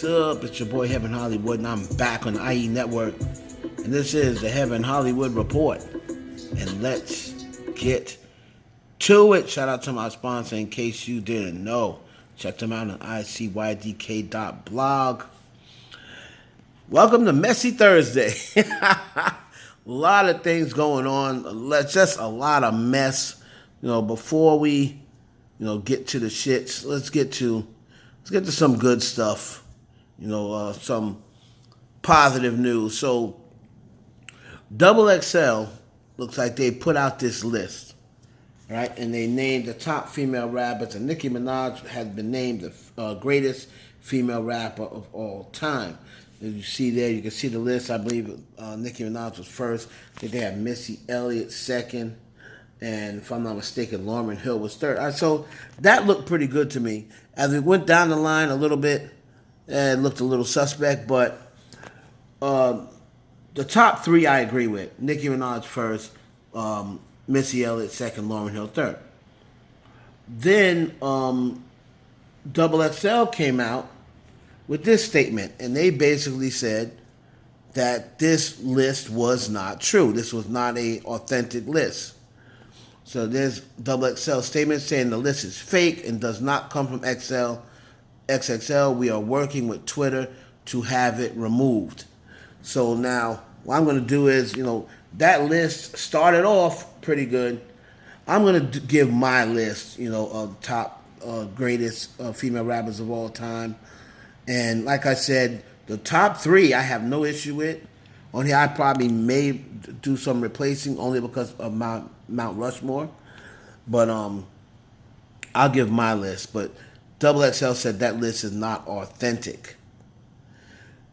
What's up? It's your boy Heaven Hollywood, and I'm back on the IE Network. And this is the Heaven Hollywood Report. And let's get to it. Shout out to my sponsor in case you didn't know. Check them out on icydk.blog. Welcome to Messy Thursday. A lot of things going on. Just a lot of mess. Before we, get to the shits, let's get to some good stuff. Some positive news. So, XXL looks like they put out this list, right? And they named the top female rappers, and Nicki Minaj has been named the greatest female rapper of all time. As you see there, you can see the list. I believe Nicki Minaj was first. I think they had Missy Elliott second. And if I'm not mistaken, Lauryn Hill was third. So that looked pretty good to me. As we went down the line a little bit, it looked a little suspect. But the top three I agree with. Nicki Minaj first, Missy Elliott second, Lauryn Hill third. Then XXL came out with this statement. And they basically said that this list was not true. This was not an authentic list. So there's XXL statement saying the list is fake and does not come from XXL. We are working with Twitter to have it removed. So now what I'm going to do is, that list started off pretty good. I'm going to give my list, of top greatest female rappers of all time. And like I said, the top three I have no issue with. On here, I probably may do some replacing only because of Mount Rushmore. But I'll give my list. But XXL said that list is not authentic.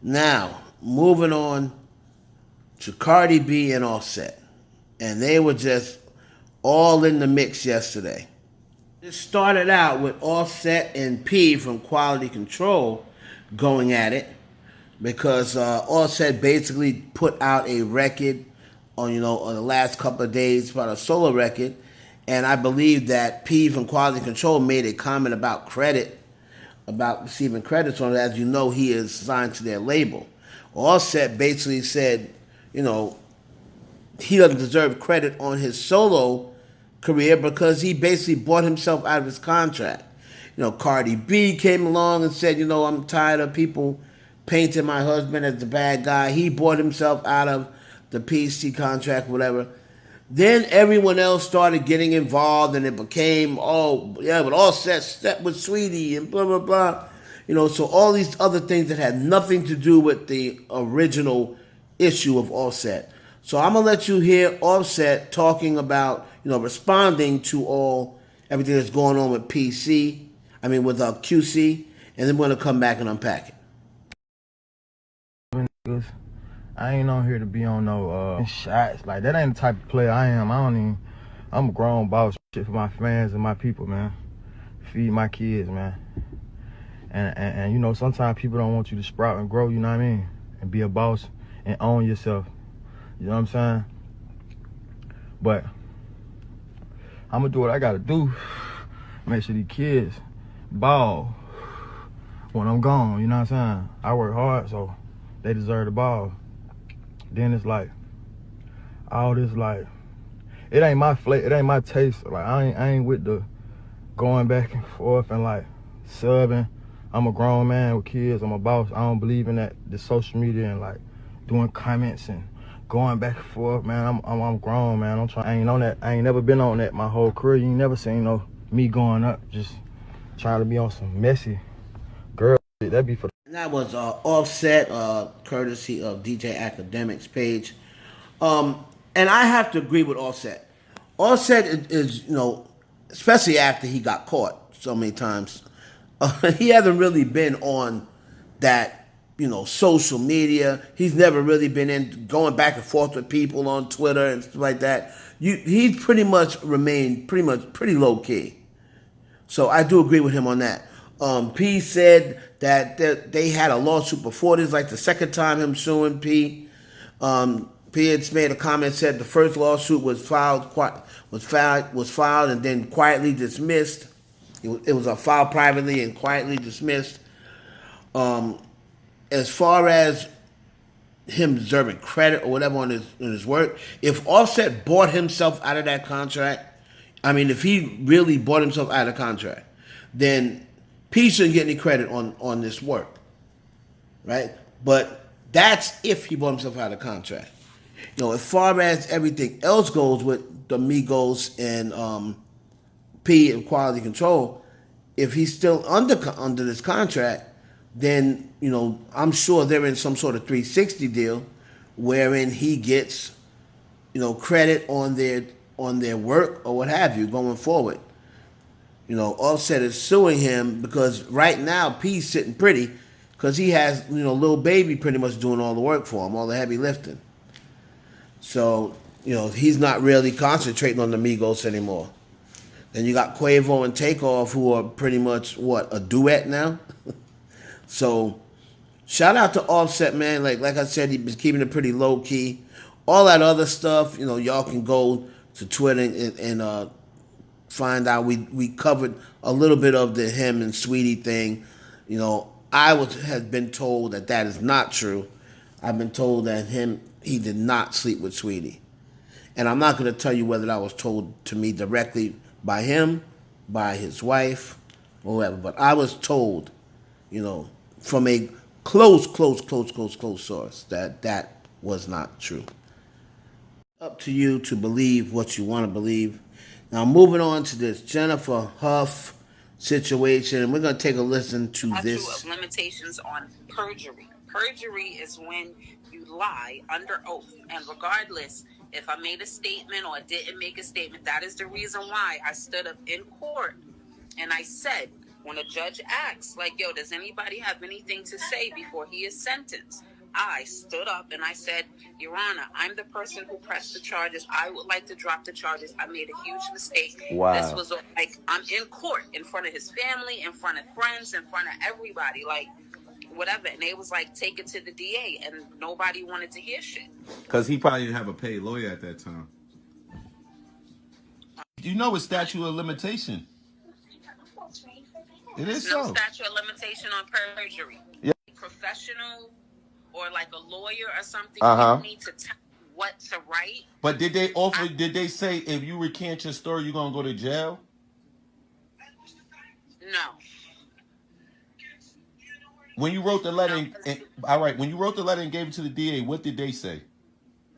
Now, moving on to Cardi B and Offset. And they were just all in the mix yesterday. It started out with Offset and P from Quality Control going at it. Because Offset basically put out a record on the last couple of days, about a solo record, and I believe that P from Quality Control made a comment about receiving credits on it. As you know, he is signed to their label. Offset basically said, he doesn't deserve credit on his solo career because he basically bought himself out of his contract. Cardi B came along and said, I'm tired of people painting my husband as the bad guy. He bought himself out of the PC contract, whatever. Then everyone else started getting involved, and it became, but Offset stepped with Sweetie and blah, blah, blah. So all these other things that had nothing to do with the original issue of Offset. So I'm going to let you hear Offset talking about, responding to everything that's going on with QC, and then we're going to come back and unpack it. I ain't on here to be on no shots. Like, that ain't the type of player I am. I'm a grown boss shit for my fans and my people, man. Feed my kids, man. And sometimes people don't want you to sprout and grow, you know what I mean? And be a boss and own yourself. You know what I'm saying? But I'm gonna do what I gotta do. Make sure these kids ball when I'm gone, you know what I'm saying? I work hard, so they deserve the ball. Then it's like, all this like, it ain't my flavor, it ain't my taste. Like, I ain't with the going back and forth and like subbing. I'm a grown man with kids, I'm a boss. I don't believe in that, the social media and like doing comments and going back and forth, man. I'm grown, man. I ain't on that. I ain't never been on that my whole career. You ain't never seen me going up, just trying to be on some messy girl shit. That'd be for. And that was Offset, courtesy of DJ Academics page. And I have to agree with Offset. Offset is, especially after he got caught so many times, he hasn't really been on that, social media. He's never really been in going back and forth with people on Twitter and stuff like that. He's pretty much remained pretty low key. So I do agree with him on that. P said that they had a lawsuit before. This is like the second time him suing P. P had made a comment, said the first lawsuit was filed and then quietly dismissed. It was filed privately and quietly dismissed. as far as him deserving credit or whatever on his work, if Offset bought himself out of that contract, I mean, if he really bought himself out of the contract, then P shouldn't get any credit on this work, right? But that's if he bought himself out of the contract. As far as everything else goes with the Migos and P and quality control, if he's still under this contract, then I'm sure they're in some sort of 360 deal, wherein he gets credit on their work or what have you going forward. Offset is suing him because right now P's sitting pretty because he has Lil Baby pretty much doing all the work for him, all the heavy lifting. So he's not really concentrating on the Migos anymore. Then you got Quavo and Takeoff, who are pretty much a duet now. So shout out to Offset, man. Like I said, he's been keeping it pretty low key. All that other stuff, y'all can go to Twitter and find out. We covered a little bit of the him and Sweetie thing. Has been told that is not true. I've been told that he did not sleep with Sweetie. And I'm not going to tell you whether that was told to me directly by him, by his wife, or whatever. But I was told, from a close source that was not true. Up to you to believe what you want to believe. Now, moving on to this Jennifer Hough situation, and we're going to take a listen to this. Statute of limitations on perjury. Perjury is when you lie under oath, and regardless if I made a statement or I didn't make a statement, that is the reason why I stood up in court and I said, when a judge asks, like, yo, does anybody have anything to say before he is sentenced? I stood up and I said, Your Honor, I'm the person who pressed the charges. I would like to drop the charges. I made a huge mistake. Wow. This was like, I'm in court in front of his family, in front of friends, in front of everybody, like, whatever. And they was like, take it to the DA, and nobody wanted to hear shit. Because he probably didn't have a paid lawyer at that time. You know it's statute of limitation. It is no so. statute of limitation on perjury. Yeah. Professional or like a lawyer or something, Uh-huh. you need to tell what to write. But did they offer? Did they say if you recant your story, you're gonna go to jail? No. When you wrote the letter, all right. When you wrote the letter and gave it to the DA, what did they say?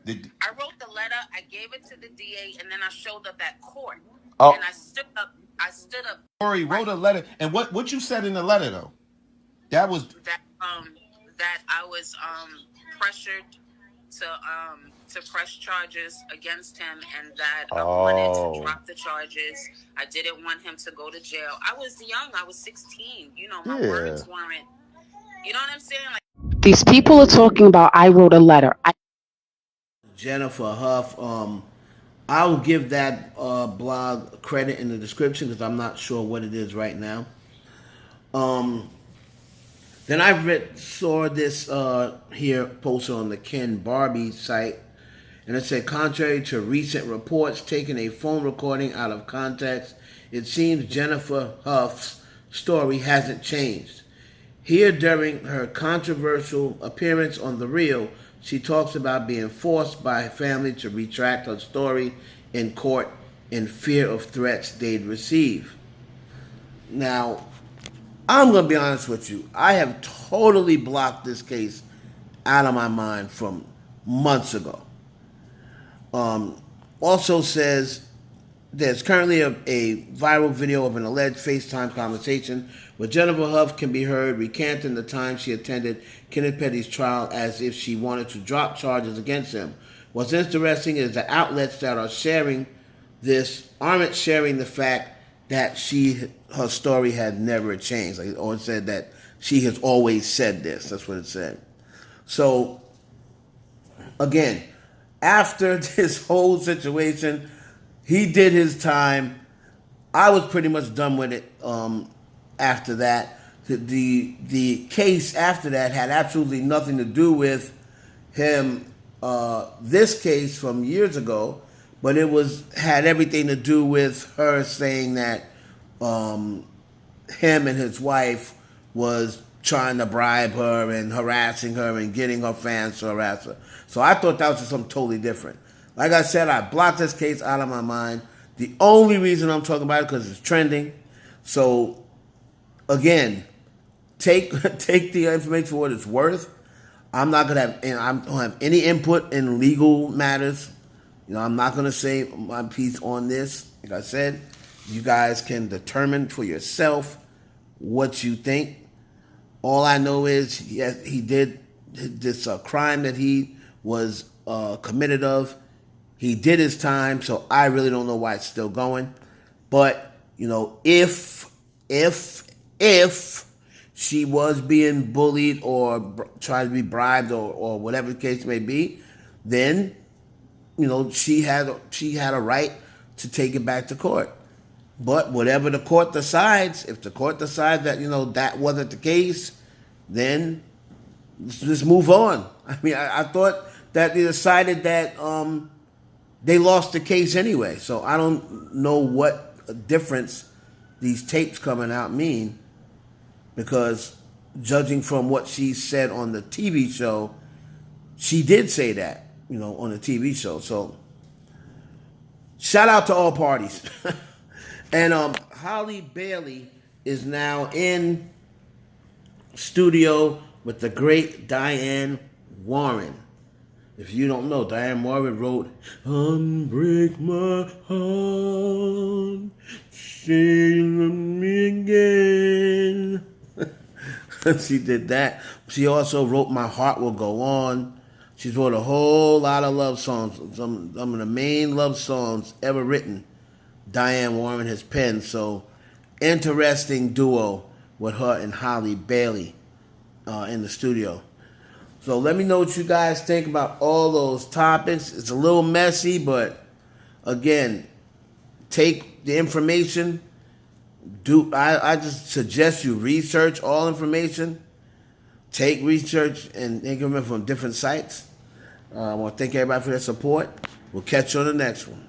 I wrote the letter, I gave it to the DA, and then I showed up at court. Oh. And I stood up. Corey wrote a letter, and what you said in the letter though? That was that I was pressured to press charges against him, and that I wanted to drop the charges. I didn't want him to go to jail. I was young. I was 16. My words weren't. You know what I'm saying? Like, these people are talking about I wrote a letter. Jennifer Hough. I will give that blog credit in the description because I'm not sure what it is right now. Then I saw this here posted on the Ken Barbie site, and it said, contrary to recent reports taking a phone recording out of context, it seems Jennifer Hough's story hasn't changed. Here, during her controversial appearance on The Real, she talks about being forced by her family to retract her story in court in fear of threats they'd receive. Now, I'm going to be honest with you. I have totally blocked this case out of my mind from months ago. Also says there's currently a viral video of an alleged FaceTime conversation where Jennifer Hough can be heard recanting the time she attended Kenneth Petty's trial as if she wanted to drop charges against him. What's interesting is the outlets that are sharing this aren't sharing the fact that her story had never changed, or it said that she has always said this. That's what it said. So, again, after this whole situation, he did his time. I was pretty much done with it. After that, the case after that had absolutely nothing to do with him. This case from years ago, but it had everything to do with her saying that him and his wife was trying to bribe her and harassing her and getting her fans to harass her. So I thought that was just something totally different. Like I said, I blocked this case out of my mind. The only reason I'm talking about it because it's trending. So again, take the information for what it's worth. I'm not gonna have, and I don't have any input in legal matters. I'm not gonna say my piece on this. Like I said, you guys can determine for yourself what you think. All I know is he did this crime that he was committed of. He did his time, so I really don't know why it's still going. But if she was being bullied or tried to be bribed or whatever the case may be, then she had a right to take it back to court. But whatever the court decides, if the court decides that that wasn't the case, then let's just move on. I mean, I thought that they decided that they lost the case anyway. So I don't know what difference these tapes coming out mean, because judging from what she said on the TV show, she did say that, on the TV show. So shout out to all parties. And Halle Bailey is now in studio with the great Diane Warren. If you don't know, Diane Warren wrote "Unbreak My Heart, Say Love Me Again." She did that. She also wrote "My Heart Will Go On." She's wrote a whole lot of love songs. Some of the main love songs ever written, Diane Warren has penned. So, interesting duo with her and Halle Bailey in the studio. So let me know what you guys think about all those topics. It's a little messy, but again, take the information. I just suggest you research all information. Take research and information from different sites. I want to thank everybody for their support. We'll catch you on the next one.